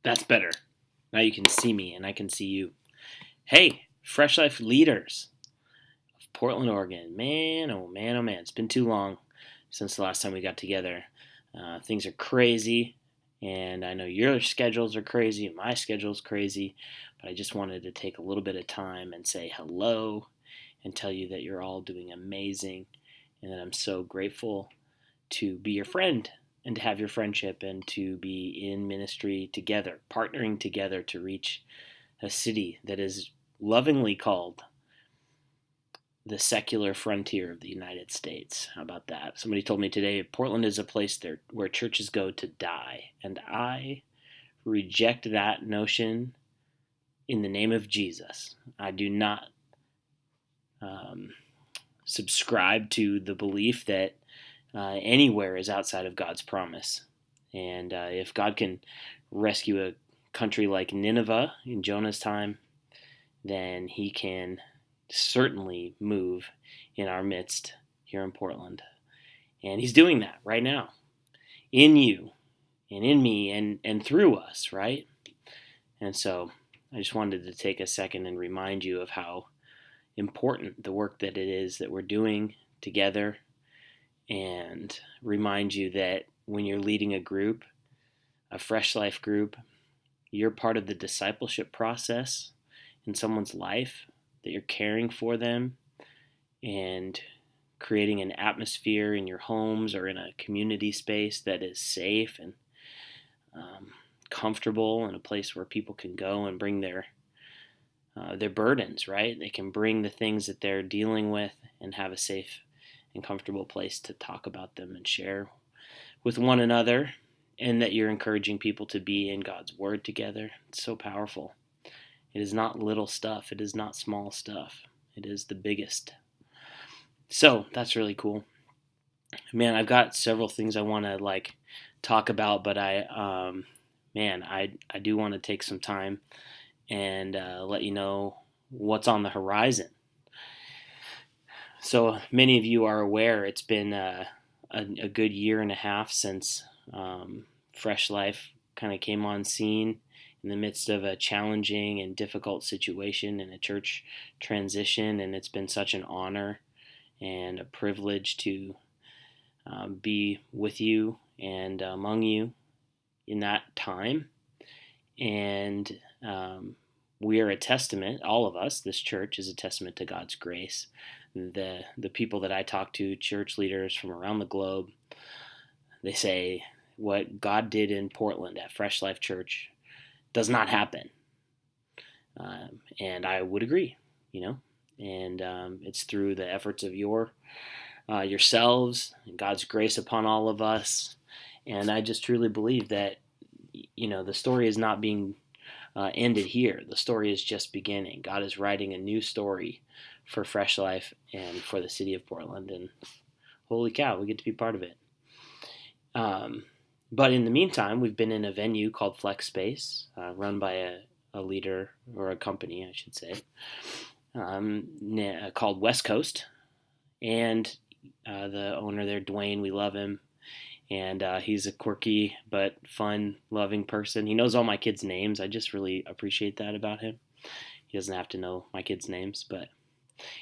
That's better. Now you can see me and I can see you. Hey, Fresh Life leaders of Portland, Oregon. Man, oh man, oh man. It's been too long since the last time we got together. Things are crazy, and I know your schedules are crazy, and my schedule's crazy, but I just wanted to take a little bit of time and say hello and tell you that you're all doing amazing and that I'm so grateful to be your friend and to have your friendship and to be in ministry together, partnering together to reach a city that is lovingly called the secular frontier of the United States. How about that? Somebody told me today Portland is a place there where churches go to die, and I reject that notion in the name of Jesus. I do not subscribe to the belief that anywhere is outside of God's promise. And if God can rescue a country like Nineveh in Jonah's time, then he can certainly move in our midst here in Portland. And he's doing that right now in you and in me and through us, right? And so I just wanted to take a second and remind you of how important the work that it is that we're doing together, and remind you that when you're leading a group, a Fresh Life group, you're part of the discipleship process in someone's life, that you're caring for them and creating an atmosphere in your homes or in a community space that is safe and comfortable, and a place where people can go and bring their burdens, right? They can bring the things that they're dealing with and have a safe and comfortable place to talk about them and share with one another, and that you're encouraging people to be in God's Word together. It's so powerful. It is not little stuff. It is not small stuff. It is the biggest. So that's really cool. Man, I've got several things I want to talk about, but I do want to take some time and let you know what's on the horizon. So many of you are aware it's been a good year and a half since Fresh Life kind of came on scene in the midst of a challenging and difficult situation in a church transition, and it's been such an honor and a privilege to be with you and among you in that time. And we are a testament, all of us, this church is a testament to God's grace. The people that I talk to, church leaders from around the globe, they say what God did in Portland at Fresh Life Church does not happen. And I would agree, and it's through the efforts of yourselves and God's grace upon all of us. And I just truly believe that, the story is not being ended here. The story is just beginning. God is writing a new story for Fresh Life and for the city of Portland. And holy cow, we get to be part of it. But in the meantime, we've been in a venue called Flex Space, run by a leader, or a company, I should say, called West Coast. And the owner there, Dwayne, we love him. And he's a quirky but fun, loving person. He knows all my kids' names. I just really appreciate that about him. He doesn't have to know my kids' names, but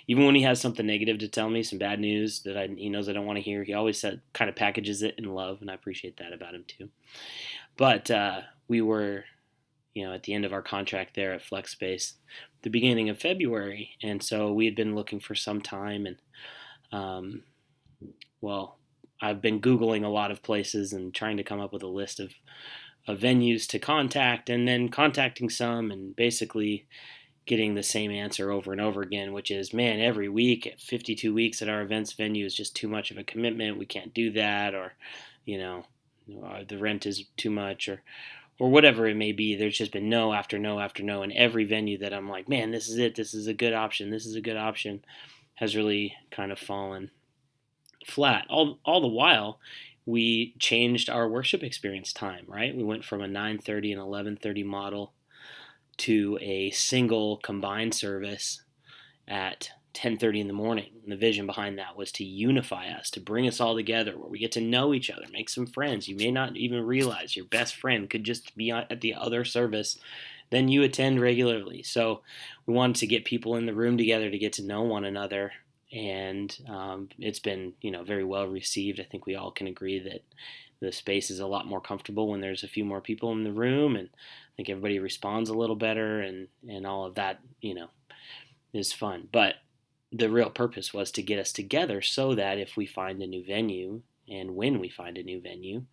even when he has something negative to tell me, some bad news that he knows I don't want to hear, he always kind of packages it in love, and I appreciate that about him too. But we were, at the end of our contract there at Flex Space, the beginning of February, and so we had been looking for some time, and I've been Googling a lot of places and trying to come up with a list of venues to contact, and then contacting some and basically getting the same answer over and over again, which is, man, every week at 52 weeks at our events venue is just too much of a commitment. We can't do that, or, the rent is too much, or whatever it may be. There's just been no after no after no, and every venue that I'm like, man, this is it. This is a good option. This is a good option, has really kind of fallen flat. All the while, we changed our worship experience time, right? We went from a 9:30 and 11:30 model to a single combined service at 10:30 in the morning. And the vision behind that was to unify us, to bring us all together where we get to know each other, make some friends. You may not even realize your best friend could just be at the other service than you attend regularly. So we wanted to get people in the room together to get to know one another. And it's been, very well received. I think we all can agree that the space is a lot more comfortable when there's a few more people in the room, and I think everybody responds a little better, and all of that, is fun. But the real purpose was to get us together so that if we find a new venue, and when we find a new venue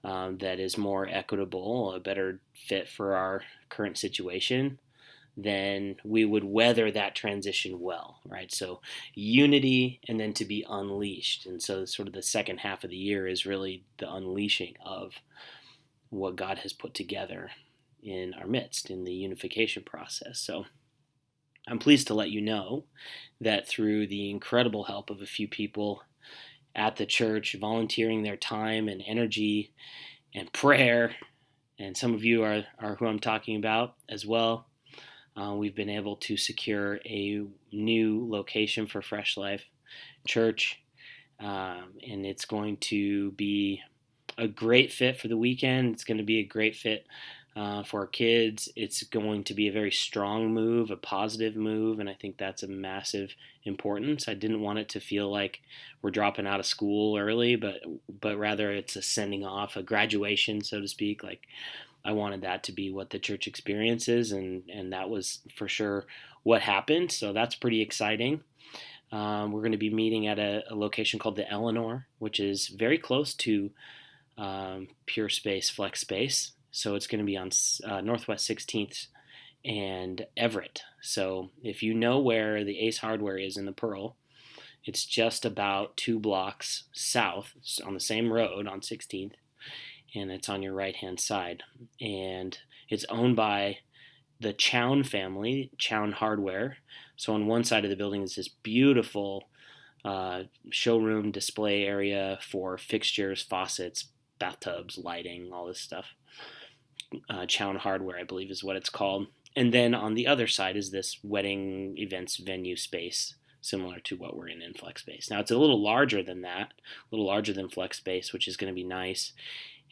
that is more equitable, a better fit for our current situation, then we would weather that transition well, right? So unity, and then to be unleashed. And so sort of the second half of the year is really the unleashing of what God has put together in our midst in the unification process. So I'm pleased to let you know that through the incredible help of a few people at the church volunteering their time and energy and prayer, and some of you are who I'm talking about as well, we've been able to secure a new location for Fresh Life Church, and it's going to be a great fit for the weekend. It's going to be a great fit for our kids. It's going to be a very strong move, a positive move, and I think that's a massive importance. I didn't want it to feel like we're dropping out of school early, but rather it's a sending off, a graduation, so to speak. Like, I wanted that to be what the church experiences, and that was for sure what happened. So that's pretty exciting. We're going to be meeting at a location called the Eleanor, which is very close to Pure Space Flex Space. So it's going to be on Northwest 16th and Everett. So if you know where the Ace Hardware is in the Pearl, it's just about 2 blocks south on the same road on 16th. And it's on your right-hand side. And it's owned by the Chown family, Chown Hardware. So on one side of the building is this beautiful showroom display area for fixtures, faucets, bathtubs, lighting, all this stuff. Chown Hardware, I believe, is what it's called. And then on the other side is this wedding events venue space, similar to what we're in Flex Space. Now, it's a little larger than that, a little larger than Flex Space, which is going to be nice.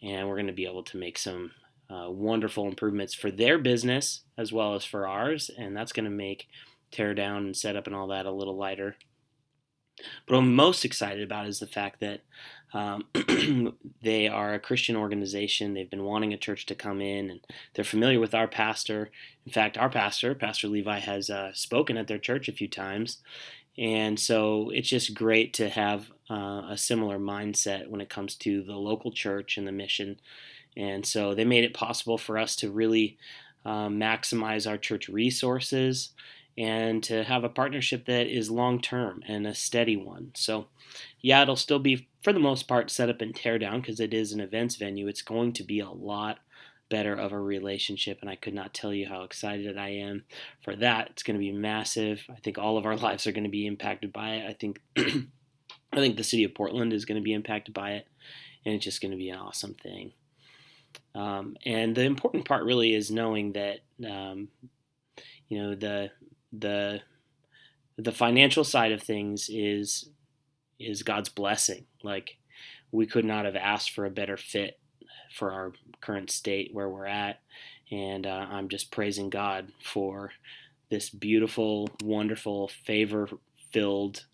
And we're going to be able to make some wonderful improvements for their business as well as for ours, and that's going to make tear down and setup and all that a little lighter. But what I'm most excited about is the fact that they are a Christian organization. They've been wanting a church to come in, and they're familiar with our pastor. In fact, our pastor, Pastor Levi, has spoken at their church a few times. And so it's just great to have a similar mindset when it comes to the local church and the mission. And so they made it possible for us to really maximize our church resources and to have a partnership that is long-term and a steady one. So yeah, it'll still be, for the most part, set up and tear down because it is an events venue. It's going to be a lot better of a relationship, and I could not tell you how excited I am for that. It's going to be massive. I think all of our lives are going to be impacted by it. I think the city of Portland is going to be impacted by it, and it's just going to be an awesome thing. And the important part really is knowing that the financial side of things is God's blessing. Like, we could not have asked for a better fit for our current state where we're at, and I'm just praising God for this beautiful, wonderful, favor-filled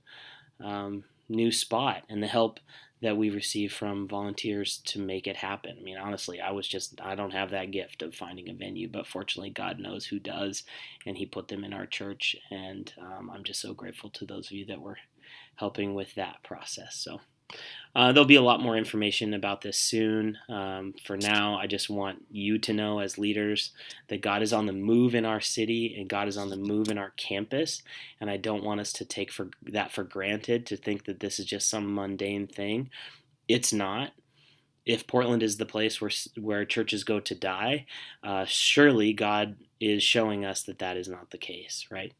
new spot and the help that we receive from volunteers to make it happen. I mean, honestly, I don't have that gift of finding a venue, but fortunately God knows who does, and he put them in our church, and I'm just so grateful to those of you that were helping with that process. So there'll be a lot more information about this soon. For now, I just want you to know as leaders that God is on the move in our city and God is on the move in our campus. And I don't want us to take that for granted, to think that this is just some mundane thing. It's not. If Portland is the place where churches go to die, surely God is showing us that is not the case, right?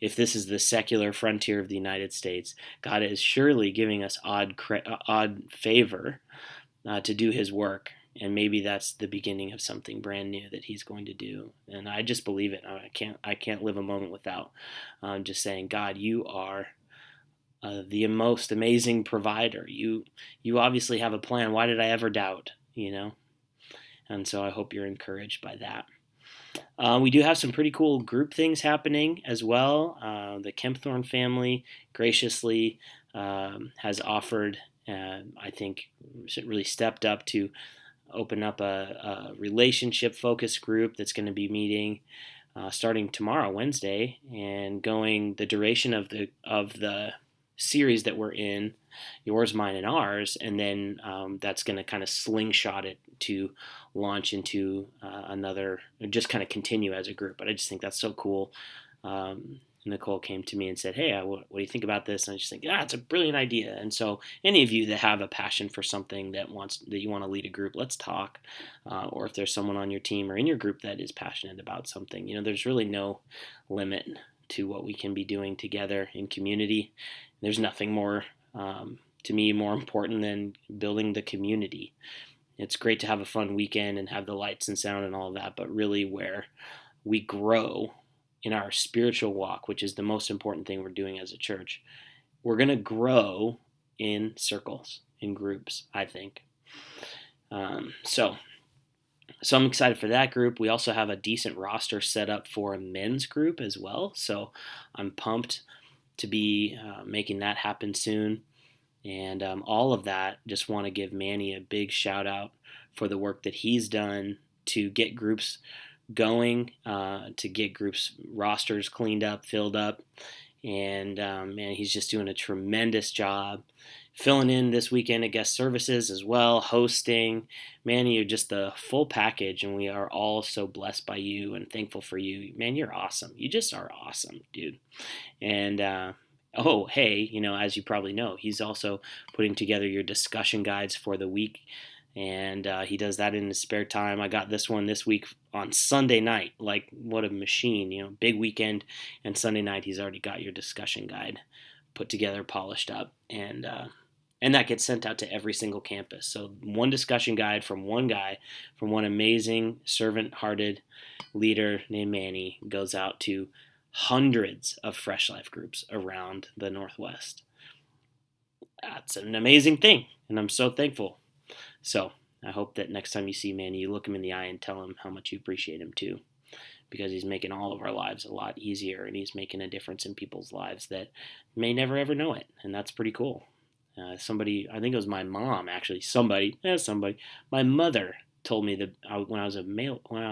If this is the secular frontier of the United States, God is surely giving us odd favor to do his work. and maybe that's the beginning of something brand new that he's going to do. And I just believe it. I can't live a moment without just saying, God, you are the most amazing provider. You obviously have a plan. Why did I ever doubt? And so I hope you're encouraged by that. We do have some pretty cool group things happening as well. The Kempthorne family graciously has offered, I think, really stepped up to open up a relationship focused group that's going to be meeting starting tomorrow, Wednesday, and going the duration of the series that we're in, yours, mine, and ours, and then that's going to kind of slingshot it to launch into another, just kind of continue as a group. But I just think that's so cool. Nicole came to me and said, hey, what do you think about this? And I just think, it's a brilliant idea. And so any of you that have a passion for something that you want to lead a group, let's talk. Or if there's someone on your team or in your group that is passionate about something, there's really no limit to what we can be doing together in community. There's nothing more, to me, more important than building the community. It's great to have a fun weekend and have the lights and sound and all of that, but really where we grow in our spiritual walk, which is the most important thing we're doing as a church, we're going to grow in circles, in groups, I think. So I'm excited for that group. We also have a decent roster set up for a men's group as well. So I'm pumped to be making that happen soon. And all of that, just want to give Manny a big shout out for the work that he's done to get groups going, to get groups rosters cleaned up, filled up. And man, he's just doing a tremendous job filling in this weekend at guest services as well, hosting. Manny, you're just the full package, and we are all so blessed by you and thankful for you. Man, you're awesome. You just are awesome, dude. And hey, as you probably know, he's also putting together your discussion guides for the week, and he does that in his spare time. I got this one this week on Sunday night. Like, what a machine, big weekend, and Sunday night he's already got your discussion guide put together, polished up, and that gets sent out to every single campus. So one discussion guide from one guy, from one amazing servant-hearted leader named Manny, goes out to hundreds of Fresh Life groups around the Northwest. That's an amazing thing, and I'm so thankful. So I hope that next time you see Manny, you look him in the eye and tell him how much you appreciate him too, because he's making all of our lives a lot easier, and he's making a difference in people's lives that may never ever know it, and that's pretty cool. Somebody, I think it was my mom, actually. My mother told me that when I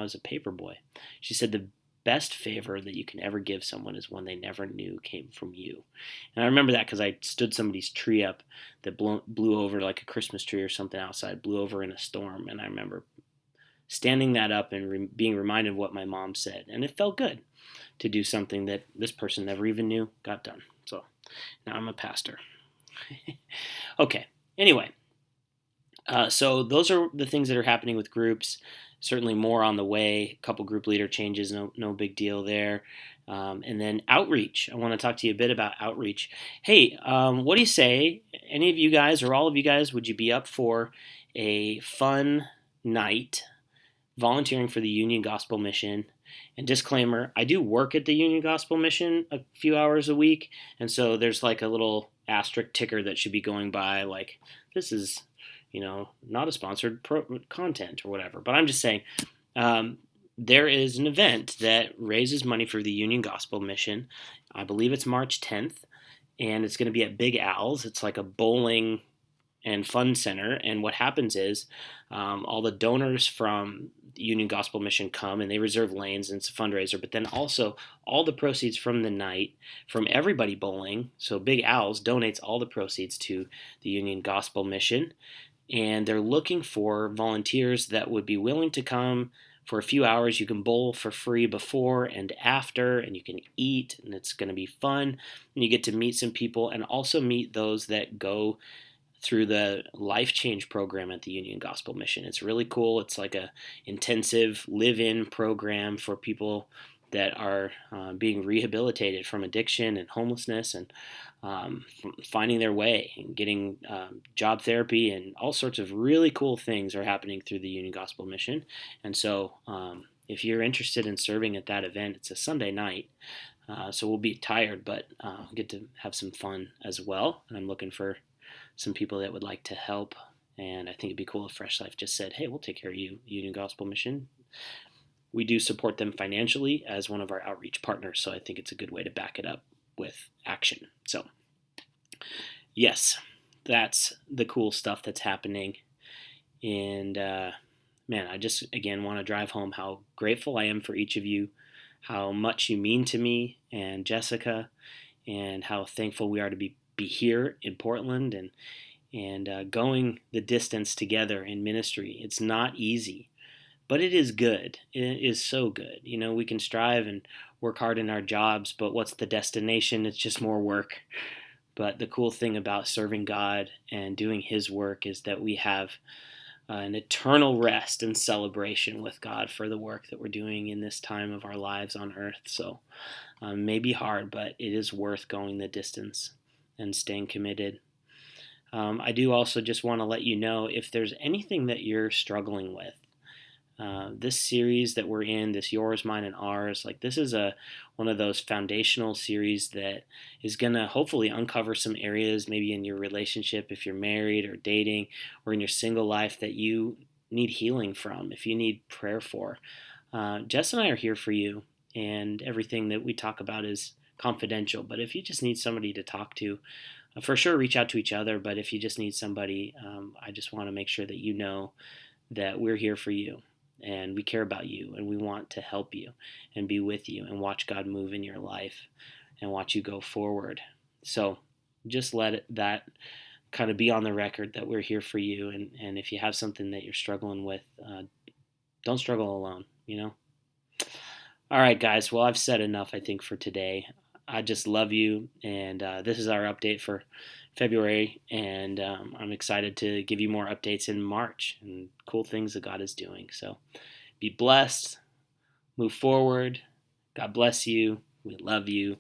was a paper boy, she said the best favor that you can ever give someone is one they never knew came from you. And I remember that because I stood somebody's tree up that blew over, like a Christmas tree or something outside, blew over in a storm. And I remember standing that up and being reminded of what my mom said. And it felt good to do something that this person never even knew got done. So now I'm a pastor. Okay, anyway. So those are the things that are happening with groups. Certainly more on the way. A couple group leader changes, no big deal there. And then outreach. I want to talk to you a bit about outreach. Hey, what do you say? Any of you guys or all of you guys, would you be up for a fun night volunteering for the Union Gospel Mission? And disclaimer, I do work at the Union Gospel Mission a few hours a week, and so there's like a little asterisk ticker that should be going by, like, this is, not a sponsored content or whatever. But I'm just saying, there is an event that raises money for the Union Gospel Mission. I believe it's March 10th, and it's going to be at Big Al's. It's like a bowling and fun center. And what happens is all the donors from the Union Gospel Mission come, and they reserve lanes, and it's a fundraiser. But then also all the proceeds from the night, from everybody bowling, so Big Al's donates all the proceeds to the Union Gospel Mission. And they're looking for volunteers that would be willing to come for a few hours. You can bowl for free before and after, and you can eat, and it's going to be fun. And you get to meet some people and also meet those that go through the Life Change program at the Union Gospel Mission. It's really cool. It's like a intensive live-in program for people that are being rehabilitated from addiction and homelessness, and finding their way and getting job therapy, and all sorts of really cool things are happening through the Union Gospel Mission. And so if you're interested in serving at that event, it's a Sunday night. So we'll be tired, but get to have some fun as well. And I'm looking for some people that would like to help. And I think it'd be cool if Fresh Life just said, hey, we'll take care of you, Union Gospel Mission. We do support them financially as one of our outreach partners, so I think it's a good way to back it up with action. So, yes, that's the cool stuff that's happening. And man, I just, again, want to drive home how grateful I am for each of you, how much you mean to me and Jessica, and how thankful we are to be here in Portland and going the distance together in ministry. It's not easy, but it is good. It is so good. You know, we can strive and work hard in our jobs, but what's the destination? It's just more work. But the cool thing about serving God and doing His work is that we have an eternal rest and celebration with God for the work that we're doing in this time of our lives on earth. So it may be hard, but it is worth going the distance and staying committed. I do also just want to let you know if there's anything that you're struggling with. This series that we're in, this Yours, Mine, and Ours, like this is one of those foundational series that is going to hopefully uncover some areas maybe in your relationship, if you're married or dating, or in your single life that you need healing from, if you need prayer for. Jess and I are here for you, and everything that we talk about is confidential, but if you just need somebody to talk to, for sure reach out to each other. But if you just need somebody, I just want to make sure that you know that we're here for you. And we care about you, and we want to help you and be with you and watch God move in your life and watch you go forward. So just let that kind of be on the record that we're here for you. And if you have something that you're struggling with, don't struggle alone, you know? All right, guys. Well, I've said enough, I think, for today. I just love you. And this is our update for February, and I'm excited to give you more updates in March and cool things that God is doing. So be blessed, move forward. God bless you. We love you.